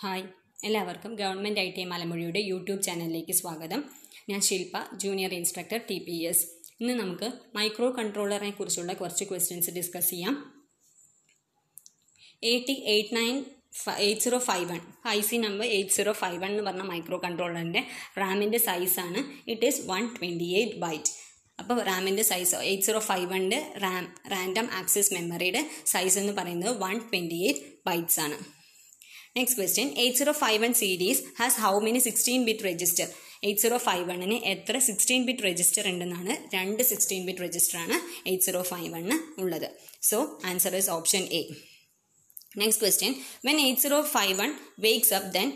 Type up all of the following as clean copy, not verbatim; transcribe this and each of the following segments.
Hi, എല്ലാവർക്കും government IT മലമ്പുഴയുടെ YouTube ചാനലിലേക്ക് സ്വാഗതം. ഞാൻ ശില്പ, ജൂനിയർ ഇൻസ്ട്രക്ടർ TPS. ഇന്ന് നമുക്ക് മൈക്രോ കൺട്രോളറിനെ കുറിച്ചുള്ള കുറച്ച് ക്വസ്റ്റ്യൻസ് ഡിസ്കസ് ചെയ്യാം. AT8051 IC നമ്പർ 8051 എന്ന് പറഞ്ഞ മൈക്രോ കൺട്രോളറിൻ്റെ റാമിൻ്റെ സൈസാണ്. It is 128 byte. അപ്പോൾ റാമിൻ്റെ സൈസ് 8051ൻ്റെ റാൻഡം ആക്സസ് മെമ്മറിയുടെ സൈസ് എന്ന് പറയുന്നത് 128 ബൈറ്റ്സ് ആണ്. Next question, 8051 series has how many 16-bit register? 8051ന് എത്ര 16-bit register ഉണ്ടെന്നാണ്? 2 16-bit register ആണ് 8051 ഉള്ളത്. So, answer is option A. Next question, when 8051 wakes up, then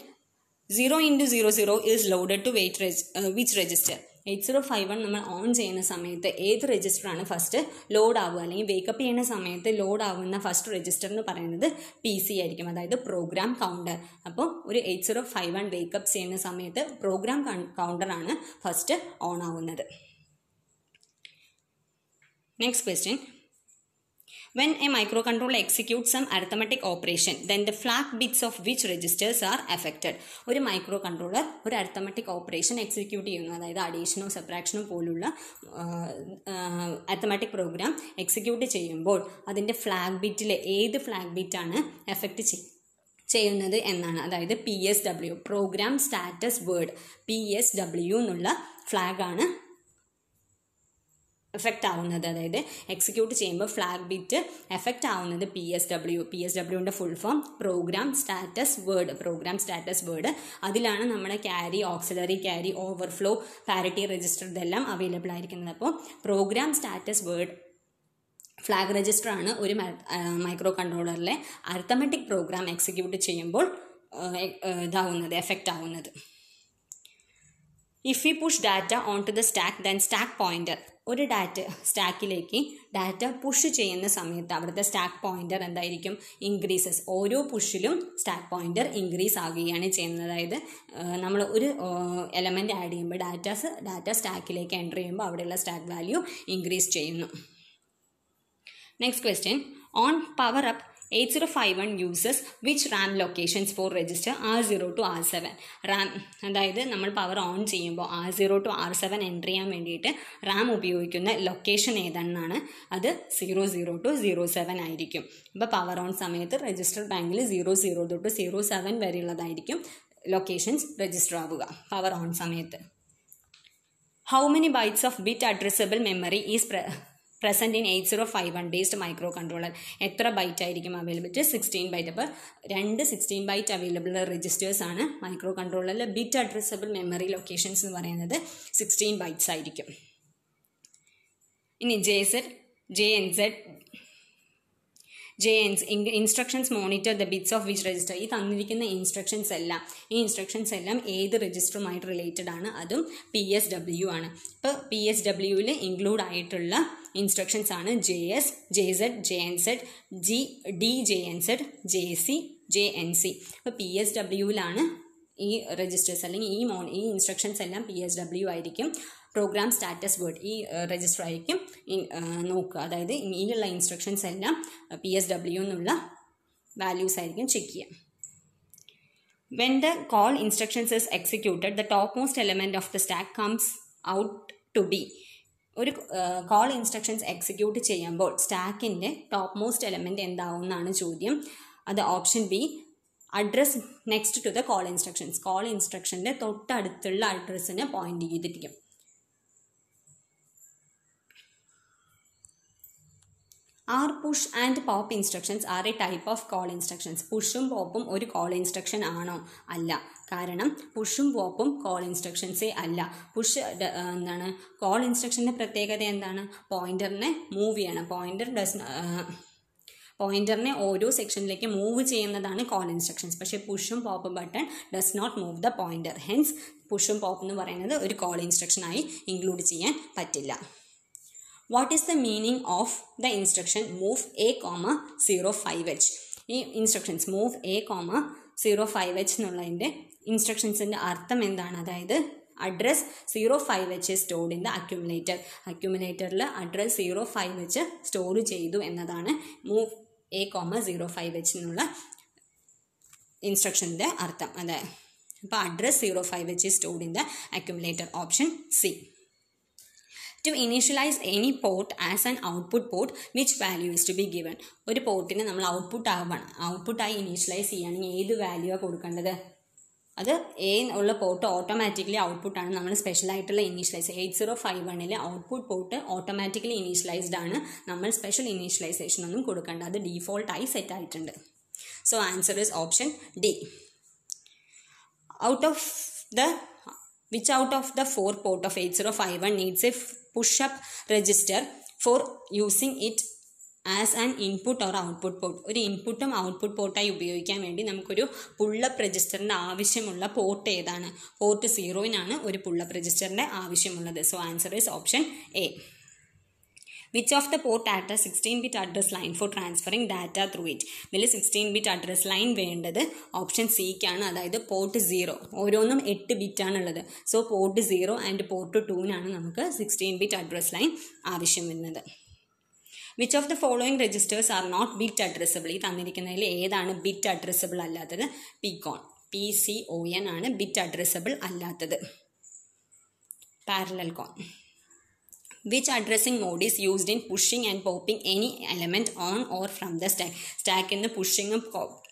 0 into 00 is loaded to which register? 8051 നമ്മൾ on ചെയ്യുന്ന സമയത്ത് ഏത് രജിസ്റ്ററാണ് first load ആവുക, അല്ലെങ്കിൽ വേക്കപ്പ് ചെയ്യുന്ന സമയത്ത് ലോഡ് ആവുന്ന ഫസ്റ്റ് രജിസ്റ്റർ എന്ന് പറയുന്നത് PC ആയിരിക്കും, അതായത് പ്രോഗ്രാം കൗണ്ടർ. അപ്പോൾ ഒരു 8051 വേക്കപ്പ് ചെയ്യുന്ന സമയത്ത് പ്രോഗ്രാം കൗണ്ടറാണ് ഫസ്റ്റ് ഓൺ ആവുന്നത്. Next question, when a microcontroller executes some arithmetic operation, then the flag bits of which registers are affected? ഒരു മൈക്രോ കൺട്രോളർ ഒരു അരിത്തമെറ്റിക് ഓപ്പറേഷൻ എക്സിക്യൂട്ട് ചെയ്യുന്നു, അതായത് അഡീഷനോ സബ്ട്രാക്ഷനോ പോലുള്ള അരിത്തമെറ്റിക് പ്രോഗ്രാം എക്സിക്യൂട്ട് ചെയ്യുമ്പോൾ അതിൻ്റെ ഫ്ലാഗ് ബിറ്റിലെ ഏത് ഫ്ലാഗ് ബിറ്റാണ് എഫക്റ്റ് ചെയ്യുന്നത് എന്നാണ്. അതായത് PSW, programme status word, PSW എന്നുള്ള ഫ്ലാഗാണ് എഫക്റ്റ് ആവുന്നത്. അതായത് എക്സിക്യൂട്ട് ചെയ്യുമ്പോൾ ഫ്ലാഗ് ബിറ്റ് എഫക്റ്റ് ആവുന്നത് PSWൻ്റെ full form program status word. അതിലാണ് നമ്മുടെ carry, auxiliary carry, overflow, parity register ഇതെല്ലാം അവൈലബിൾ ആയിരിക്കുന്നത്. അപ്പോൾ program status word flag register ആണ് ഒരു മൈക്രോ കൺട്രോളറിലെ അരിത്തമെറ്റിക് പ്രോഗ്രാം എക്സിക്യൂട്ട് ചെയ്യുമ്പോൾ എഫക്റ്റ് ആവുന്നത്. If we push data onto the stack, then stack pointer, ഒരു സ്റ്റാക്കിലേക്ക് ഡാറ്റ പുഷ് ചെയ്യുന്ന സമയത്ത് അവിടുത്തെ സ്റ്റാക്ക് പോയിന്റർ എന്തായിരിക്കും? ഇൻക്രീസസ്. ഓരോ പുഷിലും സ്റ്റാക്ക് പോയിന്റർ ഇൻക്രീസ് ആകുകയാണ് ചെയ്യുന്നത്. അതായത് നമ്മൾ ഒരു എലമെന്റ് ആഡ് ചെയ്യുമ്പോൾ ഡാറ്റ സ്റ്റാക്കിലേക്ക് എൻ്റർ ചെയ്യുമ്പോൾ അവിടെയുള്ള സ്റ്റാക്ക് വാല്യൂ ഇൻക്രീസ് ചെയ്യുന്നു. Next question, on power up 8051 uses which RAM locations for register R0 to R7? Ram, അതായത് നമ്മൾ പവർ ഓൺ ചെയ്യുമ്പോൾ R0 to R7 എൻ്റർ ചെയ്യാൻ വേണ്ടിയിട്ട് റാം ഉപയോഗിക്കുന്ന ലൊക്കേഷൻ ഏതെന്നാണ്? അത് 00 to 07 ആയിരിക്കും. അപ്പോൾ പവർ ഓൺ സമയത്ത് രജിസ്റ്റർ ബാങ്കിൽ 00 തൊട്ട് 07 വരെയുള്ളതായിരിക്കും ലൊക്കേഷൻസ് രജിസ്റ്റർ ആവുക പവർ ഓൺ സമയത്ത്. How many bytes of bit addressable memory is present in 8051 based micro controller? എത്ര ബൈറ്റ് ആയിരിക്കും അവൈലബിൾ? 16 ബൈറ്റ്. അപ്പോൾ 2 16 ബൈറ്റ് അവൈലബിൾ രജിസ്റ്റേഴ്സ് ആണ് മൈക്രോ കൺട്രോളറിലെ ബിറ്റ് അഡ്രസ്സബിൾ മെമ്മറി ലൊക്കേഷൻസ് എന്ന് പറയുന്നത് 16 ബൈറ്റ്സ് ആയിരിക്കും. ഇനി JNZ instructions monitor the bits of which register. ഈ തന്നിരിക്കുന്ന ഇൻസ്ട്രക്ഷൻസ് എല്ലാം ഏത് രജിസ്റ്ററുമായിട്ട് റിലേറ്റഡ് ആണ്? അതും PSW ആണ്. ഇപ്പോൾ PSWയിൽ ഇൻക്ലൂഡ് ആയിട്ടുള്ള ഇൻസ്ട്രക്ഷൻസ് ആണ് JS, JZ, JNZ, DJNZ, JC, JNC. ഇപ്പോൾ PSWയിലാണ് ഈ രജിസ്റ്റേഴ്സ് അല്ലെങ്കിൽ ഈ ഇൻസ്ട്രക്ഷൻസ് എല്ലാം PSW ആയിരിക്കും. പ്രോഗ്രാം സ്റ്റാറ്റസ് വേർഡ് ഈ രജിസ്റ്റർ ആയിരിക്കും നോക്കുക. അതായത് ഇതിലുള്ള ഇൻസ്ട്രക്ഷൻസ് എല്ലാം PSW എന്നുള്ള വാല്യൂസ് ആയിരിക്കും ചെക്ക് ചെയ്യുക. When the call instructions is executed, the topmost element of the stack comes out to be. ഒരു കോൾ ഇൻസ്ട്രക്ഷൻസ് എക്സിക്യൂട്ട് ചെയ്യുമ്പോൾ സ്റ്റാക്കിൻ്റെ ടോപ്പ് മോസ്റ്റ് എലമെൻറ്റ് എന്താവും എന്നാണ് ചോദ്യം. അത് option B, address next to the call instructions. Call ഇൻസ്ട്രക്ഷൻ്റെ തൊട്ടടുത്തുള്ള അഡ്രസ്സിനെ പോയിന്റ് ചെയ്തിരിക്കും. Are push and pop instructions are a type of call instructions. പുഷും പോപ്പും ഒരു കോൾ ഇൻസ്ട്രക്ഷൻ ആണോ? അല്ല. കാരണം പുഷും പോപ്പും കോൾ ഇൻസ്ട്രക്ഷൻസേ അല്ല. പുഷ് എന്താണ്? കോൾ ഇൻസ്ട്രക്ഷൻ്റെ പ്രത്യേകത എന്താണ്? പോയിന്ററിനെ മൂവ് ചെയ്യണം. പോയിന്ററിനെ ഓരോ സെക്ഷനിലേക്ക് മൂവ് ചെയ്യുന്നതാണ് കോൾ ഇൻസ്ട്രക്ഷൻസ്. പക്ഷേ പുഷും pop button does not move the pointer. Hence പുഷും പോപ്പ് എന്ന് പറയുന്നത് ഒരു കോൾ ഇൻസ്ട്രക്ഷനായി ഇൻക്ലൂഡ് ചെയ്യാൻ പറ്റില്ല. What is the meaning of the instruction move A,05H? ഈ ഇൻസ്ട്രക്ഷൻസ് move A,05H എന്നുള്ളതിൻ്റെ ഇൻസ്ട്രക്ഷൻസിൻ്റെ അർത്ഥം എന്താണ്? അതായത് address 05H is stored in the accumulator. അക്യുമുലേറ്ററിൽ അഡ്രസ് 05H സ്റ്റോർ ചെയ്തു എന്നതാണ് move A,05H എന്നുള്ള ഇൻസ്ട്രക്ഷൻ്റെ അർത്ഥം. അതായത് അപ്പോൾ address 05 which is stored in the accumulator, option C. To initialize any port as an output port, which value is to be given? ഒരു പോർട്ടിനെ നമ്മൾ ഔട്ട്പുട്ടായി ഇനീഷ്യലൈസ് ചെയ്യുകയാണെങ്കിൽ ഏത് വാല്യൂ ആണ് കൊടുക്കേണ്ടത്? അത് എ ഉള്ള പോർട്ട് ഓട്ടോമാറ്റിക്കലി ഔട്ട്പുട്ടാണ്. നമ്മൾ സ്പെഷ്യലായിട്ടുള്ള initialize 8051 output port automatically initialized ആണ്. നമ്മൾ സ്പെഷ്യൽ ഇനീഷ്യലൈസേഷൻ ഒന്നും കൊടുക്കേണ്ട, അത് ഡീഫോൾട്ടായി സെറ്റ് ആയിട്ടുണ്ട്. So answer is option D. Which out of the 4 port of 8051 needs a push-up register for using it as an input or output port? ഒരു ഇൻപുട്ടും output പോർട്ടായി ഉപയോഗിക്കാൻ വേണ്ടി നമുക്കൊരു പുള്ളപ്പ് രജിസ്റ്ററിൻ്റെ ആവശ്യമുള്ള പോർട്ട് ഏതാണ്? പോർട്ട് 0-നാണ് ഒരു പുള്ളപ്പ് രജിസ്റ്ററിൻ്റെ ആവശ്യമുള്ളത്. So answer is option A. Which of the port at a 16-bit address line for transferring data through it? ഇതിൽ 16-bit address line വേണ്ടത് ഓപ്ഷൻ സിക്കാണ്, അതായത് പോർട്ട് 0. ഓരോന്നും 8 ബിറ്റാണുള്ളത്. സോ പോർട്ട് 0 ആൻഡ് പോർട്ട് 2-നാണ് നമുക്ക് 16-bit address line ആവശ്യം വരുന്നത്. Which of the following registers are not bit addressable? ഈ തന്നിരിക്കുന്നതിൽ ഏതാണ് ബിറ്റ് അഡ്രസ്സബിൾ അല്ലാത്തത്? PCON ആണ് ബിറ്റ് അഡ്രസ്സബിൾ അല്ലാത്തത്. പാരലൽ കോൺ. Which addressing mode is used in pushing and popping any element on or from the stack? സ്റ്റാക്കിന്ന് പുഷിങ്ങും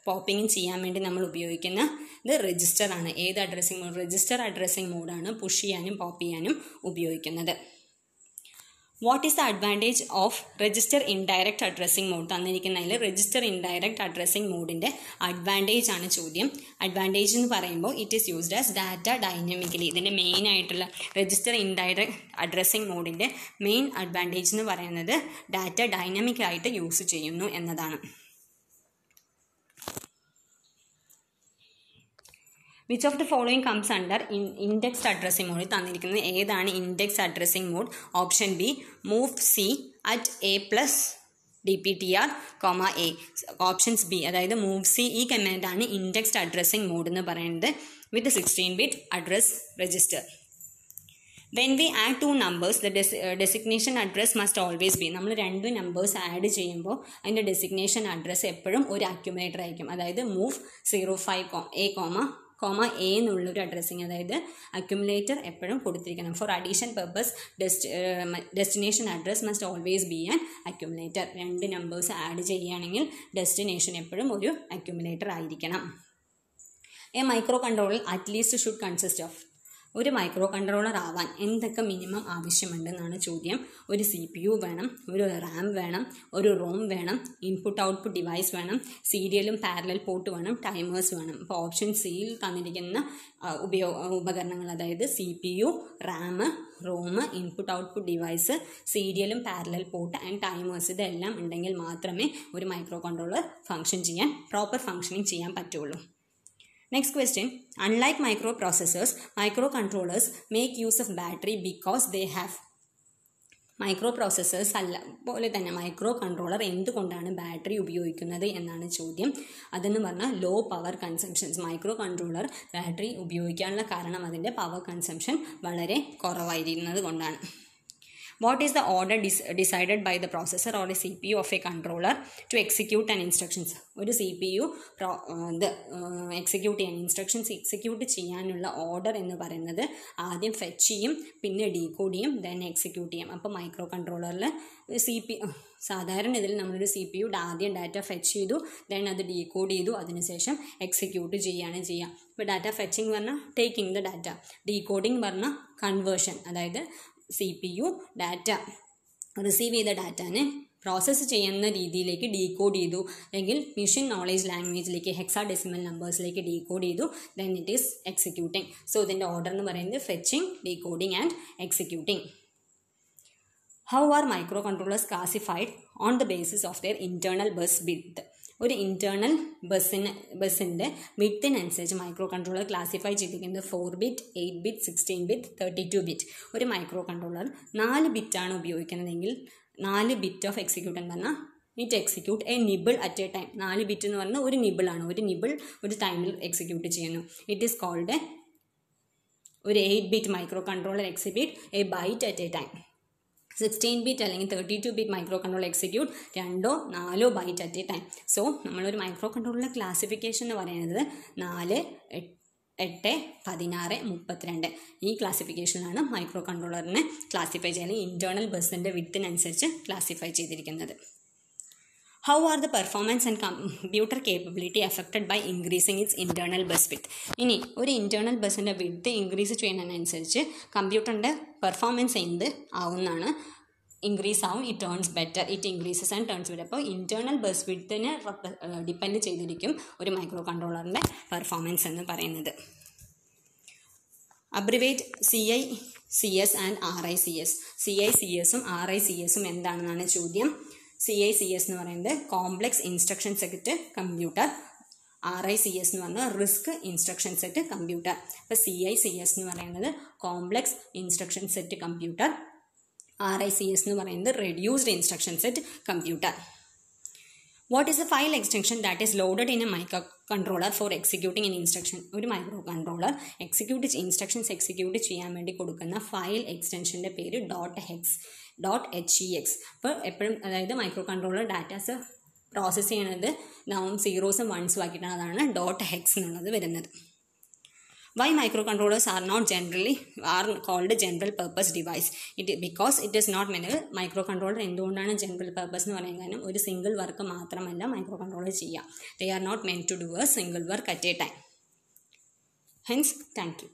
പോപ്പിങ്ങും ചെയ്യാൻ വേണ്ടി നമ്മൾ ഉപയോഗിക്കുന്ന ഇത് രജിസ്റ്റർ ആണ്. ഏത് അഡ്രസ്സിംഗ് മോഡ്? രജിസ്റ്റർ അഡ്രസ്സിംഗ് മോഡാണ് പുഷ് ചെയ്യാനും പോപ്പ് ചെയ്യാനും ഉപയോഗിക്കുന്നത്. What is the advantage of register indirect addressing mode? തന്നിരിക്കുന്നതിൽ രജിസ്റ്റർ ഇൻഡയറക്റ്റ് അഡ്രസ്സിംഗ് മോഡിൻ്റെ അഡ്വാൻറ്റേജ് ആണ് ചോദ്യം. അഡ്വാൻറ്റേജ് എന്ന് പറയുമ്പോൾ it is used as data dynamically. ഇതിൻ്റെ മെയിൻ ആയിട്ടുള്ള രജിസ്റ്റർ ഇൻഡയറക്റ്റ് അഡ്രസ്സിംഗ് മോഡിൻ്റെ മെയിൻ അഡ്വാൻറ്റേജ് എന്ന് പറയുന്നത് ഡാറ്റ ഡൈനമിക്കായിട്ട് യൂസ് ചെയ്യുന്നു എന്നതാണ്. Which of the following comes under indexed addressing mode? തന്നിരിക്കുന്നത് ഏതാണ് index addressing mode? Option B move C at A plus DPTR, A. Options B, അതായത് move C ഈ കമാൻഡാണ് ഇൻഡെക്സ്ഡ് അഡ്രസ്സിംഗ് മോഡ് എന്ന് പറയുന്നത് with 16-bit address register. When we add two numbers, the designation address must always be. നമ്മൾ 2 numbers add ചെയ്യുമ്പോൾ അതിൻ്റെ designation address എപ്പോഴും ഒരു അക്യുമുലേറ്റർ ആയിരിക്കും. അതായത് മൂവ് 05 A എന്നുള്ളൊരു അഡ്രസ്സിങ്, അതായത് അക്യുമുലേറ്റർ എപ്പോഴും കൊടുത്തിരിക്കണം. For addition purpose destination address must always be an accumulator. 2 numbers add ചെയ്യുകയാണെങ്കിൽ ഡെസ്റ്റിനേഷൻ എപ്പോഴും ഒരു അക്യുമുലേറ്റർ ആയിരിക്കണം. A micro controller at least should consist of. ഒരു മൈക്രോ കൺട്രോളർ ആവാൻ എന്തൊക്കെ മിനിമം ആവശ്യമുണ്ടെന്നാണ് ചോദ്യം. ഒരു CPU വേണം, ഒരു RAM വേണം, ഒരു ROM വേണം, ഇൻപുട്ട് ഔട്ട്പുട്ട് ഡിവൈസ് വേണം, സീരിയലും പാരലൽ പോർട്ട് വേണം, ടൈമേഴ്സ് വേണം. അപ്പോൾ ഓപ്ഷൻ സിയിൽ തന്നിരിക്കുന്ന ഉപകരണങ്ങൾ, അതായത് CPU, RAM, ROM, input output device, സീരിയലും പാരലൽ പോർട്ട് ആൻഡ് ടൈമേഴ്സ്, ഇതെല്ലാം ഉണ്ടെങ്കിൽ മാത്രമേ ഒരു മൈക്രോ കൺട്രോളർ പ്രോപ്പർ ഫങ്ഷനിങ് ചെയ്യാൻ പറ്റുള്ളൂ. Next question. Unlike microprocessors, microcontrollers make use of battery because they have. മൈക്രോപ്രോസസ്സേഴ്സ് പോലെ തന്നെ മൈക്രോ കൺട്രോളർ എന്തുകൊണ്ടാണ് ബാറ്ററി ഉപയോഗിക്കുന്നത് എന്നാണ് ചോദ്യം. അതെന്ന് പറഞ്ഞാൽ low power consumptions. Micro controller battery ഉപയോഗിക്കാനുള്ള കാരണം അതിൻ്റെ പവർ കൺസംഷൻ വളരെ കുറവായിരിക്കുന്നത് കൊണ്ടാണ്. What is the order decided by the processor or a CPU of a controller to execute an instructions? ഒരു CPU എക്സിക്യൂട്ട് ചെയ്യാൻ, ഇൻസ്ട്രക്ഷൻസ് എക്സിക്യൂട്ട് ചെയ്യാനുള്ള ഓർഡർ എന്ന് പറയുന്നത് ആദ്യം ഫെച്ച് ചെയ്യും, പിന്നെ ഡീകോഡ് ചെയ്യും, ദെൻ എക്സിക്യൂട്ട് ചെയ്യും. അപ്പോൾ മൈക്രോ കൺട്രോളറിൽ സാധാരണ ഇതിൽ നമ്മളൊരു CPU ആദ്യം ഡാറ്റ ഫെച്ച് ചെയ്തു, ദെൻ അത് ഡീകോഡ് ചെയ്തു, അതിനുശേഷം എക്സിക്യൂട്ട് ചെയ്യുകയാണ് ചെയ്യുക. ഇപ്പോൾ ഡാറ്റ ഫെച്ചിങ് പറഞ്ഞാൽ ടേക്കിംഗ് ദ ഡാറ്റ, ഡീകോഡിങ് പറഞ്ഞാൽ കൺവേർഷൻ, അതായത് CPU ഡാറ്റ റിസീവ് ചെയ്ത ഡാറ്റാനെ പ്രോസസ്സ് ചെയ്യുന്ന രീതിയിലേക്ക് ഡീകോഡ് ചെയ്തു, അല്ലെങ്കിൽ മെഷീൻ നോളേജ് ലാംഗ്വേജിലേക്ക് ഹെക്സാഡെസിമൽ നമ്പേഴ്സിലേക്ക് ഡീകോഡ് ചെയ്തു, then it is executing. So ഇതിൻ്റെ ഓർഡർ എന്ന് പറയുന്നത് fetching, decoding and executing. How are micro controllers classified on the basis of their internal bus width? ഒരു ഇൻറ്റേർണൽ ബസ്സിൻ്റെ വിഡ്ത്തിനനുസരിച്ച് മൈക്രോ കൺട്രോളർ ക്ലാസിഫൈ ചെയ്തിരിക്കുന്നത് 4-bit, 8-bit, 16-bit, 32-bit. ഒരു micro controller 4 ബിറ്റാണ് ഉപയോഗിക്കുന്നതെങ്കിൽ 4 bit of execute എന്ന് പറഞ്ഞാൽ it execute A nibble at a time. 4 bit എന്ന് പറഞ്ഞാൽ ഒരു നിബിളാണ്, ഒരു നിബിൾ ഒരു ടൈമിൽ എക്സിക്യൂട്ട് ചെയ്യുന്നു. ഇറ്റ് ഈസ് കോൾഡ് ഒരു 8-bit micro controller execute a byte at a time. 16 bit അല്ലെങ്കിൽ 32 bit micro controller execute 2 4 byte at a time. So നമ്മളൊരു മൈക്രോ കൺട്രോളറിൻ്റെ ക്ലാസിഫിക്കേഷൻ എന്ന് പറയുന്നത് 4, 8, 16, 32 ഈ ക്ലാസിഫിക്കേഷനാണ് മൈക്രോ കൺട്രോളറിനെ ക്ലാസിഫൈ ചെയ്യുന്നത്. ഇൻറ്റേർണൽ ബസ്സിൻ്റെ വിഡ്ത്തിനനുസരിച്ച് ക്ലാസിഫൈ ചെയ്തിരിക്കുന്നത്. How are the performance and computer capability affected by increasing its internal bus width? ഇനി ഒരു ഇൻറ്റേർണൽ ബസ്സിൻ്റെ വിഡ്ത്ത് ഇൻക്രീസ് ചെയ്യുന്നതിനനുസരിച്ച് കമ്പ്യൂട്ടറിൻ്റെ പെർഫോമൻസ് എന്ത് ആവുന്നതാണ്, ഇൻക്രീസ് ആവും. It turns better, it increases and turns better. അപ്പോൾ ഇൻറ്റേർണൽ ബസ് വിഡ്ത്തിനെ ഡിപ്പെൻഡ് ചെയ്തിരിക്കും ഒരു മൈക്രോ കൺട്രോളറിൻ്റെ പെർഫോമൻസ് എന്ന് പറയുന്നത്. അബ്രിവേറ്റ് CICS ആൻഡ് RICS. CICSഉം RICSഉം എന്താണെന്നാണ് ചോദ്യം. CICS എന്ന് പറയുന്നത് complex instruction set computer, RICS എന്ന് പറഞ്ഞാൽ റിസ്ക് ഇൻസ്ട്രക്ഷൻ സെറ്റ് കമ്പ്യൂട്ടർ. അപ്പോൾ CICS എന്ന് പറയുന്നത് complex instruction set computer, RICS എന്ന് പറയുന്നത് reduced instruction set computer. What is A file extension that is loaded in A micro controller for executing in instruction? ഒരു micro controller instructions execute ചെയ്യാൻ വേണ്ടി കൊടുക്കുന്ന file എക്സ്റ്റൻഷൻ്റെ പേര് .hex. അപ്പോൾ എപ്പോഴും അതായത് മൈക്രോ കൺട്രോളർ ഡാറ്റാസ് പ്രോസസ്സ് ചെയ്യണത് സീറോസും വൺസും ആക്കിയിട്ടാണ്, അതാണ് .hex എന്നുള്ളത് വരുന്നത്. Why microcontrollers are called general purpose device? Because it is not meant. Microcontroller എന്തുകൊണ്ടാണ് ജനറൽ പർപ്പസ് എന്ന് പറയുന്നത്? കാരണം ഒരു സിംഗിൾ വർക്ക് മാത്രമല്ല മൈക്രോകൺട്രോളർ ചെയ്യുക. They are not meant to do a single work at a time. Hence, thank you.